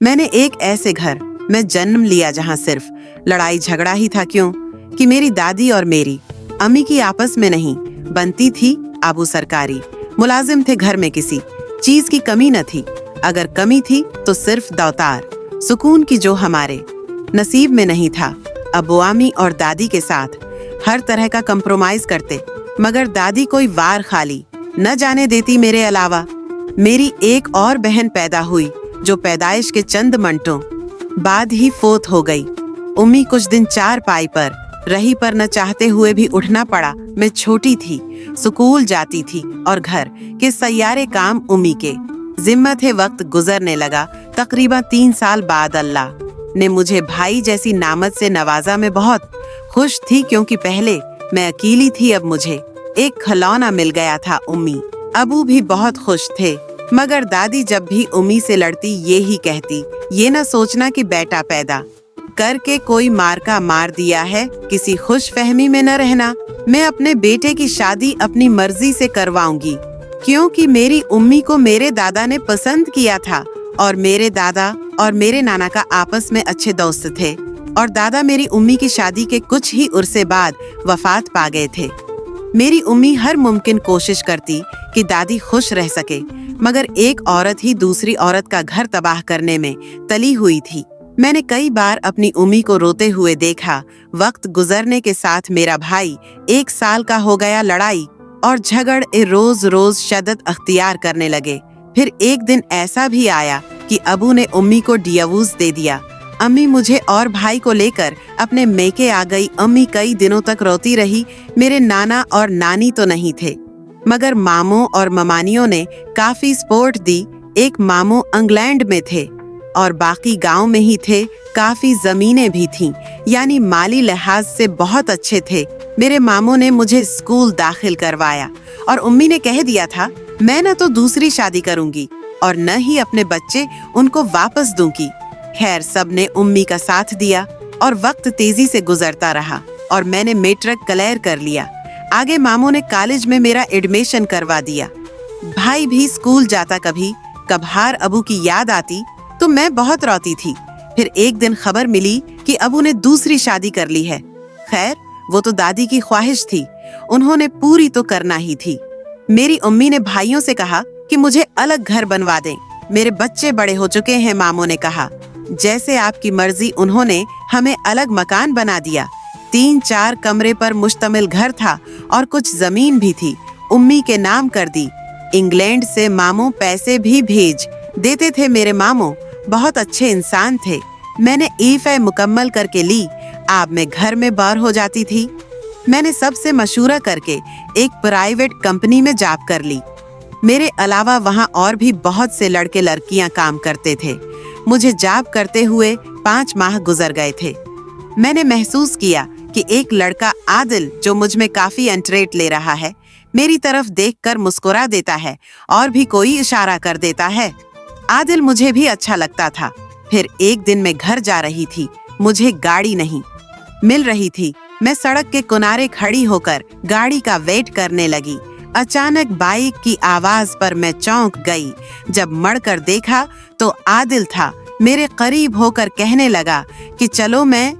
मैंने एक ऐसे घर में जन्म लिया जहां सिर्फ लड़ाई झगड़ा ही था। क्यों कि मेरी दादी और मेरी अम्मी की आपस में नहीं बनती थी। अबू सरकारी मुलाजिम थे, घर में किसी चीज की कमी न थी। अगर कमी थी तो सिर्फ दौतार सुकून की, जो हमारे नसीब में नहीं था। अबू अम्मी और दादी के साथ हर तरह का कंप्रोमाइज करते, मगर दादी कोई वार खाली न जाने देती। मेरे अलावा मेरी एक और बहन पैदा हुई जो पैदाइश के चंद मिनटों बाद ही फोत हो गई। उम्मी कुछ दिन चारपाई पर रही, पर न चाहते हुए भी उठना पड़ा। मैं छोटी थी, स्कूल जाती थी और घर के सैयारे काम उम्मी के जिम्मे थे। वक्त गुजरने लगा। तकरीबन 3 साल बाद अल्लाह ने मुझे भाई जैसी नामत से नवाजा। मैं बहुत खुश थी क्योंकि पहले मैं अकेली थी, अब मुझे एक खिलौना मिल गया था। उम्मी अबू भी बहुत खुश थे, मगर दादी जब भी उम्मी से लड़ती ये ही कहती, ये न सोचना कि बेटा पैदा करके कोई मार्का मार दिया है, किसी खुश फहमी में न रहना। मैं अपने बेटे की शादी अपनी मर्जी से करवाऊंगी क्योंकि मेरी उम्मी को मेरे दादा ने पसंद किया था और मेरे दादा और मेरे नाना का आपस में अच्छे दोस्त थे और दादा मेरी उम्मी की शादी के कुछ ही उर्से बाद वफात पा गए थे। मेरी उम्मी हर मुमकिन कोशिश करती कि दादी खुश रह सके, मगर एक औरत ही दूसरी औरत का घर तबाह करने में तली हुई थी। मैंने कई बार अपनी उम्मी को रोते हुए देखा। वक्त गुजरने के साथ मेरा भाई 1 साल का हो गया। लड़ाई और झगड़े रोज रोज शद्दत अख्तियार करने लगे। फिर एक दिन ऐसा भी आया कि अबू ने उम्मी को डिवोर्स दे दिया। अम्मी मुझे और भाई को लेकर अपने मेके आ गई। अम्मी कई दिनों तक रोती रही। मेरे नाना और नानी तो नहीं थे, मगर मामों और ममानियों ने काफी सपोर्ट दी। एक मामू इंग्लैंड में थे और बाकी गांव में ही थे। काफी जमीनें भी थीं, यानी माली लिहाज से बहुत अच्छे थे। मेरे मामू ने मुझे स्कूल दाखिल करवाया और उम्मी ने कह दिया था मैं न तो दूसरी शादी करूंगी और न ही अपने बच्चे उनको वापस दूंगी। खैर, सबने उम्मी का साथ दिया और वक्त तेजी से गुजरता रहा और मैंने मैट्रिक क्लियर कर लिया। आगे मामू ने कॉलेज में मेरा एडमिशन करवा दिया। भाई भी स्कूल जाता। कभी कभार अबू की याद आती तो मैं बहुत रोती थी। फिर एक दिन खबर मिली कि अबू ने दूसरी शादी कर ली है। खैर, वो तो दादी की ख्वाहिश थी, उन्होंने पूरी तो करना ही थी। मेरी उम्मी ने भाइयों से कहा कि मुझे अलग घर बनवा दें, मेरे बच्चे बड़े हो चुके हैं। मामू ने कहा जैसे आपकी मर्जी। उन्होंने हमें अलग मकान बना दिया। 3-4 कमरे पर मुश्तमिल घर था और कुछ जमीन भी थी, उम्मी के नाम कर दी। इंग्लैंड से मामू पैसे भी भेज देते थे। मेरे मामू बहुत अच्छे इंसान थे। मैंने ईफे मुकम्मल करके ली। अब मैं घर में बाहर हो जाती थी। मैंने सबसे मशूरा करके एक प्राइवेट कंपनी में जॉब कर ली। मेरे अलावा वहाँ और भी बहुत से लड़के लड़कियां काम करते थे। मुझे जॉब करते हुए 5 माह गुजर गए थे। मैंने महसूस किया कि एक लड़का आदिल, जो मुझ में काफी इंटरेस्ट ले रहा है, मेरी तरफ देखकर मुस्कुरा देता है और भी कोई इशारा कर देता है। आदिल मुझे भी अच्छा लगता था। फिर एक दिन मैं घर जा रही थी, मुझे गाड़ी नहीं मिल रही थी। मैं सड़क के किनारे खड़ी होकर गाड़ी का वेट करने लगी। अचानक बाइक की आवाज पर मैं चौंक गई। जब मुड़कर देखा तो आदिल था। मेरे करीब होकर कहने लगा कि चलो मैं